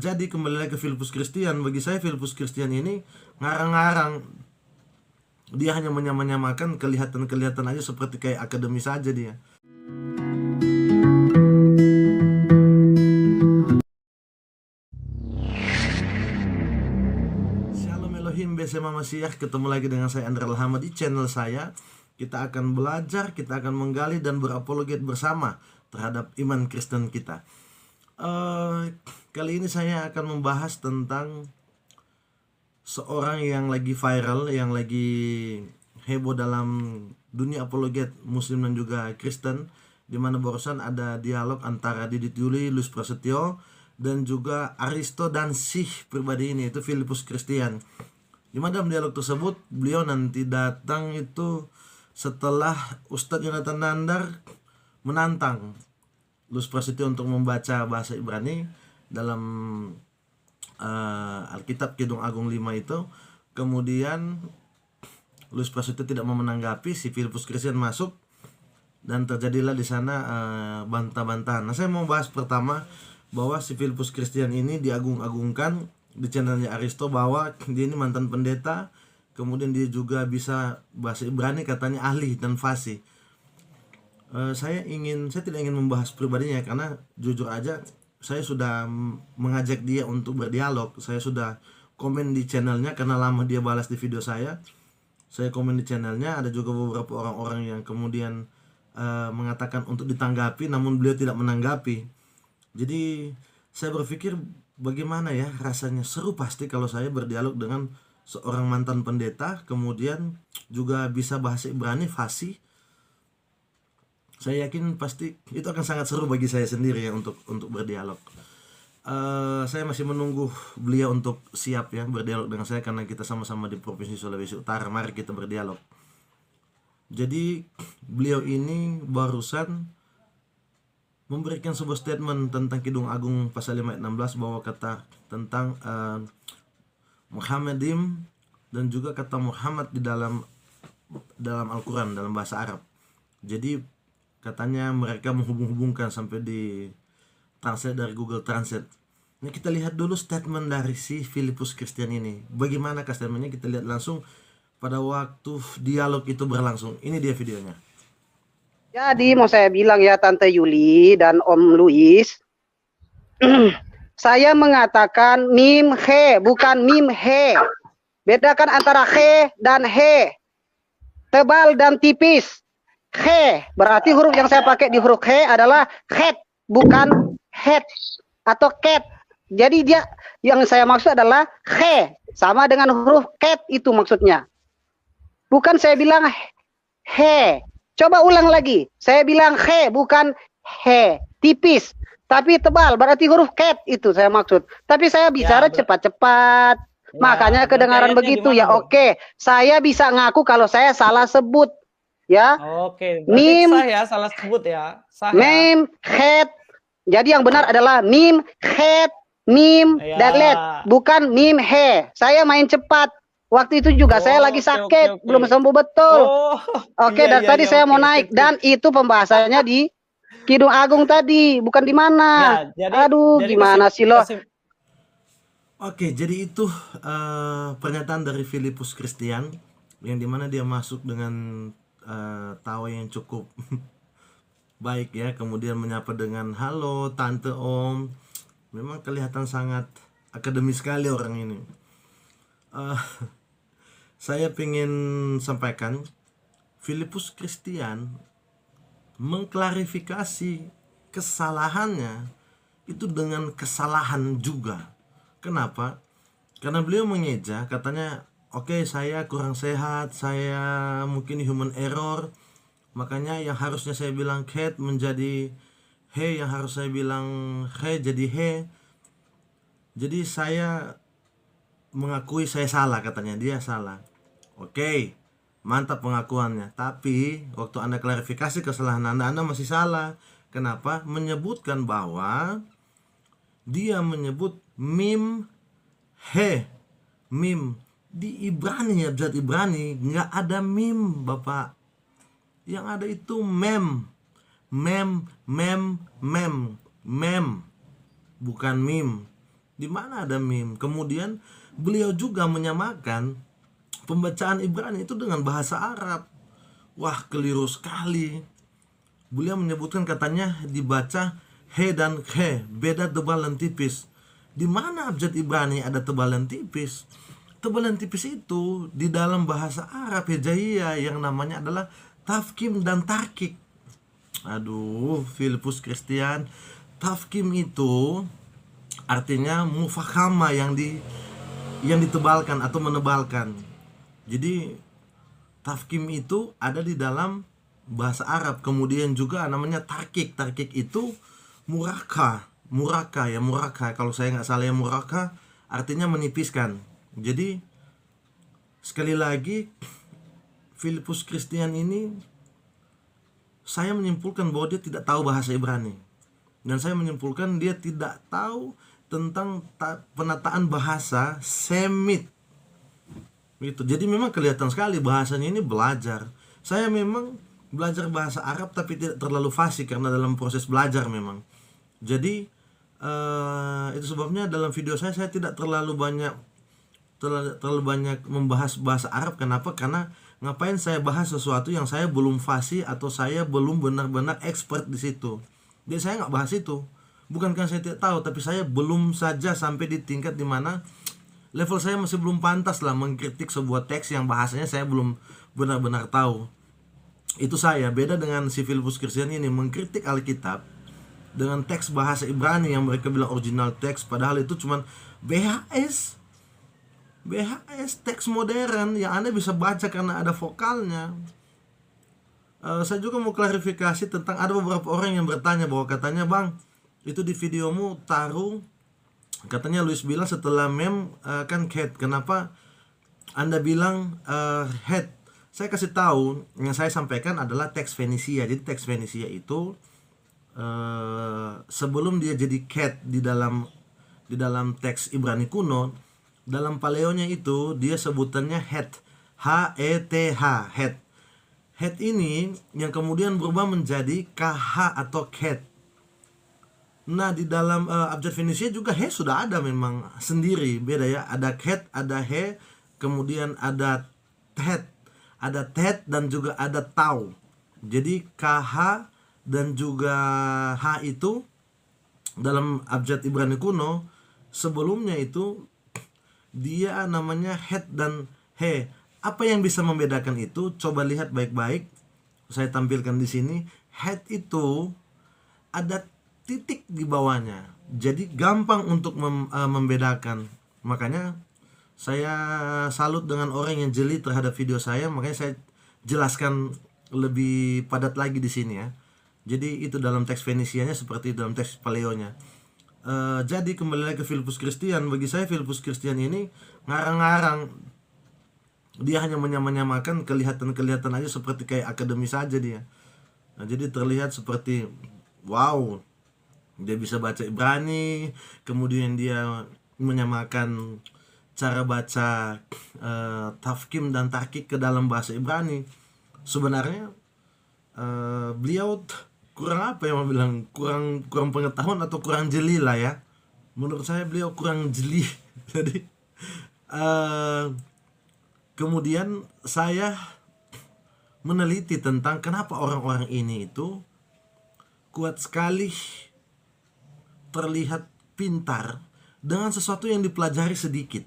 Jadi kembali lagi ke Filipus Christian. Bagi saya Filipus Christian ini ngarang-ngarang. Dia hanya menyamakan kelihatan aja seperti kayak akademis saja dia. Shalom Elohim, Besema Masiyah. Ketemu lagi dengan saya Andra Alhama di channel saya. Kita akan belajar, kita akan menggali dan berapologet bersama terhadap iman Kristen kita. Kali ini saya akan membahas tentang seorang yang lagi viral, yang lagi heboh dalam dunia apologet Muslim dan juga Kristen, di mana barusan ada dialog antara Didit Yuli, Luis Prasetyo, dan juga Aristo dan Sih pribadi ini, itu Filipus Christian. Di mana dalam dialog tersebut beliau nanti datang itu setelah Ustadz Yonatan Nandar menantang Luis Prasetyo untuk membaca bahasa Ibrani dalam Alkitab Kidung Agung 5 itu. Kemudian Luis Prasetyo tidak mau menanggapi, si Filipus Christian masuk dan terjadilah di sana bantah-bantahan. Nah, saya mau bahas pertama bahwa si Filipus Christian ini diagung-agungkan di channelnya Aristo, bahwa dia ini mantan pendeta, kemudian dia juga bisa bahasa Ibrani, katanya ahli dan fasih. Saya tidak ingin membahas pribadinya, karena jujur aja saya sudah mengajak dia untuk berdialog. Saya sudah komen di channelnya karena lama dia balas di video saya. Saya komen di channelnya, ada juga beberapa orang-orang yang kemudian mengatakan untuk ditanggapi, namun beliau tidak menanggapi. Jadi saya berpikir bagaimana ya rasanya, seru pasti kalau saya berdialog dengan seorang mantan pendeta, kemudian juga bisa bahasa Ibrani fasih. Saya yakin pasti itu akan sangat seru bagi saya sendiri ya untuk berdialog. Saya masih menunggu beliau untuk siap ya berdialog dengan saya, karena kita sama-sama di Provinsi Sulawesi Utara. Mari kita berdialog. Jadi beliau ini barusan memberikan sebuah statement tentang Kidung Agung pasal 5 ayat 16, bahwa kata tentang Muhammadim dan juga kata Muhammad di dalam Al-Quran dalam bahasa Arab. Jadi katanya mereka menghubung-hubungkan sampai di translate dari Google Translate. Nah, kita lihat dulu statement dari si Filipus Christian ini. Bagaimana statementnya, kita lihat langsung pada waktu dialog itu berlangsung. Ini dia videonya. Jadi mau saya bilang ya Tante Yuli dan Om Luis, saya mengatakan mim he, bukan mim he. Bedakan antara he dan he. Tebal dan tipis. He, berarti huruf yang saya pakai di huruf he adalah het, bukan het atau ket. Jadi dia yang saya maksud adalah he, sama dengan huruf ket itu maksudnya. Bukan saya bilang he. Coba ulang lagi. Saya bilang he, bukan he. Tipis, tapi tebal, berarti huruf ket itu saya maksud. Tapi saya bicara cepat-cepat. Makanya kedengaran begitu ya. Oke, saya bisa ngaku kalau saya salah sebut. Ya. Oke, berarti sah ya, salah sebut ya. Sah mim, het. Jadi yang benar adalah mim, het, mim, dalet, bukan mim, he. Saya main cepat. Waktu itu juga saya lagi sakit, belum sembuh betul. Dan tadi saya mau naik, dan itu pembahasannya di Kidung Agung tadi, bukan di mana. Aduh, gimana sih lo? Oke, jadi itu pernyataan dari Filipus Christian, yang dimana dia masuk dengan tawa yang cukup baik ya, kemudian menyapa dengan halo tante, om. Memang kelihatan sangat akademis sekali orang ini. Saya ingin sampaikan, Filipus Christian mengklarifikasi kesalahannya itu dengan kesalahan juga. Kenapa? Karena beliau mengeja, katanya oke, saya kurang sehat, saya mungkin human error, makanya yang harusnya saya bilang cat menjadi he, yang harus saya bilang he jadi he. Jadi saya mengakui saya salah, katanya dia salah. Oke, mantap pengakuannya. Tapi waktu Anda klarifikasi kesalahan Anda masih salah. Kenapa? Menyebutkan bahwa dia menyebut mim he, mim. Di Ibrani, abjad Ibrani, nggak ada mim, Bapak. Yang ada itu mem. Mem, bukan mim. Di mana ada mim? Kemudian beliau juga menyamakan pembacaan Ibrani itu dengan bahasa Arab. Wah, keliru sekali. Beliau menyebutkan katanya dibaca he dan he, beda tebal dan tipis. Di mana abjad Ibrani ada tebal dan tipis? Tebal dan tipis itu di dalam bahasa Arab Hijaiyah yang namanya adalah tafkim dan tarkik. Aduh, Filipus Christian, tafkim itu artinya mufakama yang ditebalkan atau menebalkan. Jadi tafkim itu ada di dalam bahasa Arab. Kemudian juga namanya tarkik. Tarkik itu muraka ya, muraka. Kalau saya nggak salah ya, muraka artinya menipiskan. Jadi sekali lagi Filipus Christian ini, saya menyimpulkan bahwa dia tidak tahu bahasa Ibrani. Dan saya menyimpulkan dia tidak tahu tentang penataan bahasa Semit. Gitu. Jadi memang kelihatan sekali bahasanya ini belajar. Saya memang belajar bahasa Arab tapi tidak terlalu fasih karena dalam proses belajar memang. Jadi itu sebabnya dalam video saya tidak terlalu banyak membahas bahasa Arab. Kenapa? Karena ngapain saya bahas sesuatu yang saya belum fasih atau saya belum benar-benar expert di situ. Jadi saya nggak bahas itu. Bukan karena saya tidak tahu, tapi saya belum saja sampai di tingkat dimana level saya masih belum pantas lah mengkritik sebuah teks yang bahasanya saya belum benar-benar tahu. Itu saya, beda dengan si Filipus Christian ini mengkritik Alkitab dengan teks bahasa Ibrani yang mereka bilang original teks, padahal itu cuman BHS teks modern yang Anda bisa baca karena ada vokalnya. Saya juga mau klarifikasi tentang ada beberapa orang yang bertanya bahwa katanya, "Bang, itu di videomu taruh," katanya Luis bilang setelah mem kan head, kenapa Anda bilang head? Saya kasih tahu, yang saya sampaikan adalah teks Fenisia. Jadi teks Fenisia itu sebelum dia jadi cat di dalam teks Ibrani kuno, dalam paleonya itu dia sebutannya head, H-E-T-H, head. Head ini yang kemudian berubah menjadi KH atau cat. Nah, di dalam abjad Fenisia juga he sudah ada memang sendiri, beda ya. Ada cat, ada he, kemudian ada tet dan juga ada tau. Jadi KH dan juga H itu dalam abjad Ibrani kuno sebelumnya itu dia namanya head dan he. Apa yang bisa membedakan itu? Coba lihat baik-baik. Saya tampilkan di sini. Head itu ada titik di bawahnya. Jadi gampang untuk membedakan. Makanya saya salut dengan orang yang jeli terhadap video saya. Makanya saya jelaskan lebih padat lagi di sini ya. Jadi itu dalam teks Fenisianya seperti dalam teks Paleonya. Jadi kembali lagi ke Filipus Christian. Bagi saya Filipus Christian ini ngarang-ngarang. Dia hanya menyamakan kelihatan aja seperti kayak akademis saja dia. Nah, jadi terlihat seperti wow, dia bisa baca Ibrani, kemudian dia menyamakan cara baca tafkim dan tarkik ke dalam bahasa Ibrani. Sebenarnya beliau kurang apa yang mau bilang, kurang pengetahuan atau kurang jeli lah ya. Menurut saya beliau kurang jeli. Jadi kemudian saya meneliti tentang kenapa orang-orang ini itu kuat sekali terlihat pintar dengan sesuatu yang dipelajari sedikit.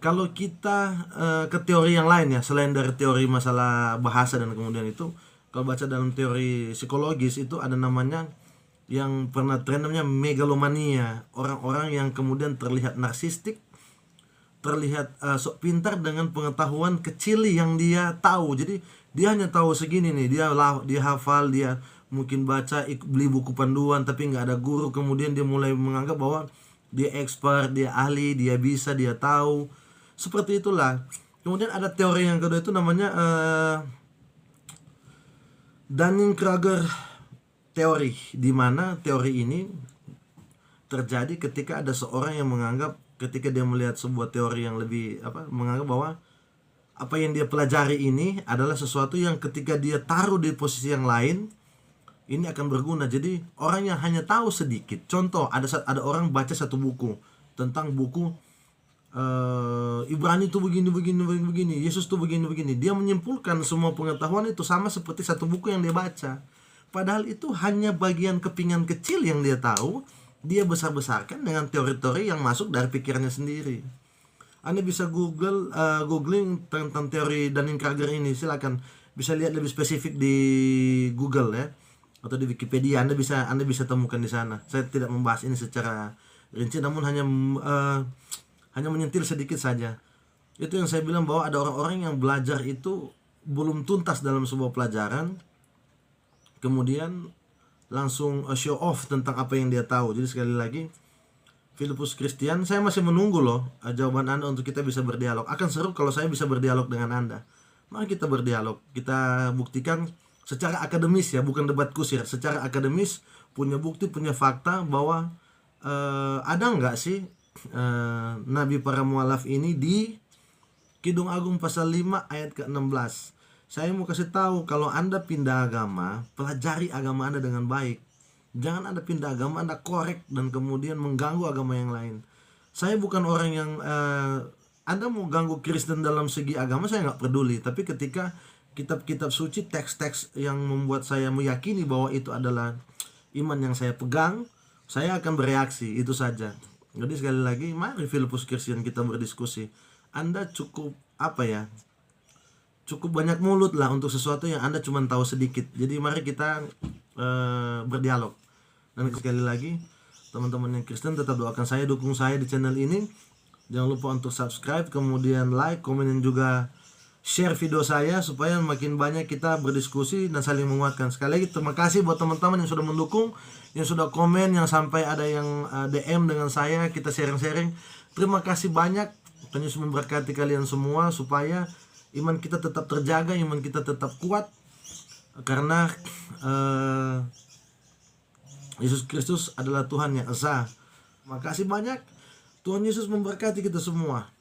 Kalau kita ke teori yang lain ya, selain dari teori masalah bahasa dan kemudian itu, kalau baca dalam teori psikologis itu ada namanya yang pernah tren namanya megalomania. Orang-orang yang kemudian terlihat narsistik, terlihat sok pintar dengan pengetahuan kecil yang dia tahu. Jadi dia hanya tahu segini nih, dia hafal, dia mungkin baca, beli buku panduan tapi nggak ada guru. Kemudian dia mulai menganggap bahwa dia expert, dia ahli, dia bisa, dia tahu. Seperti itulah. Kemudian ada teori yang kedua itu namanya Dunning-Kruger teori, di mana teori ini terjadi ketika ada seorang yang menganggap, ketika dia melihat sebuah teori yang lebih menganggap bahwa apa yang dia pelajari ini adalah sesuatu yang ketika dia taruh di posisi yang lain ini akan berguna. Jadi orang yang hanya tahu sedikit, contoh ada orang baca satu buku tentang buku Ibrani itu begini, Yesus tuh begini, dia menyimpulkan semua pengetahuan itu sama seperti satu buku yang dia baca. Padahal itu hanya bagian kepingan kecil yang dia tahu, dia besar-besarkan dengan teori-teori yang masuk dari pikirannya sendiri. Anda bisa googling tentang teori Dunning-Kruger ini, silakan bisa lihat lebih spesifik di Google ya, atau di Wikipedia. Anda bisa temukan di sana. Saya tidak membahas ini secara rinci, namun hanya menyentil sedikit saja. Itu yang saya bilang, bahwa ada orang-orang yang belajar itu belum tuntas dalam sebuah pelajaran, kemudian langsung show off tentang apa yang dia tahu. Jadi sekali lagi, Filipus Christian, saya masih menunggu loh jawaban Anda untuk kita bisa berdialog. Akan seru kalau saya bisa berdialog dengan Anda. Mari kita berdialog, kita buktikan secara akademis ya, bukan debat kusir. Secara akademis, punya bukti, punya fakta bahwa ada nggak sih Nabi para mualaf ini di Kidung Agung pasal 5 ayat ke-16. Saya mau kasih tahu, kalau Anda pindah agama, pelajari agama Anda dengan baik. Jangan Anda pindah agama, Anda korek dan kemudian mengganggu agama yang lain. Saya bukan orang yang Anda mau ganggu Kristen dalam segi agama, saya nggak peduli. Tapi ketika kitab-kitab suci, teks-teks yang membuat saya meyakini bahwa itu adalah iman yang saya pegang, saya akan bereaksi, itu saja. Jadi sekali lagi, mari Filipus Christian kita berdiskusi. Anda cukup cukup banyak mulut lah untuk sesuatu yang Anda cuma tahu sedikit. Jadi mari kita berdialog. Dan sekali lagi, teman-teman yang Kristen, tetap doakan saya, dukung saya di channel ini. Jangan lupa untuk subscribe, kemudian like, komen, dan juga share video saya supaya makin banyak kita berdiskusi dan saling menguatkan. Sekali lagi terima kasih buat teman-teman yang sudah mendukung, yang sudah komen, yang sampai ada yang DM dengan saya, kita sharing-sharing. Terima kasih banyak. Tuhan Yesus memberkati kalian semua supaya iman kita tetap terjaga, iman kita tetap kuat, karena Yesus Kristus adalah Tuhan yang esa. Terima kasih banyak. Tuhan Yesus memberkati kita semua.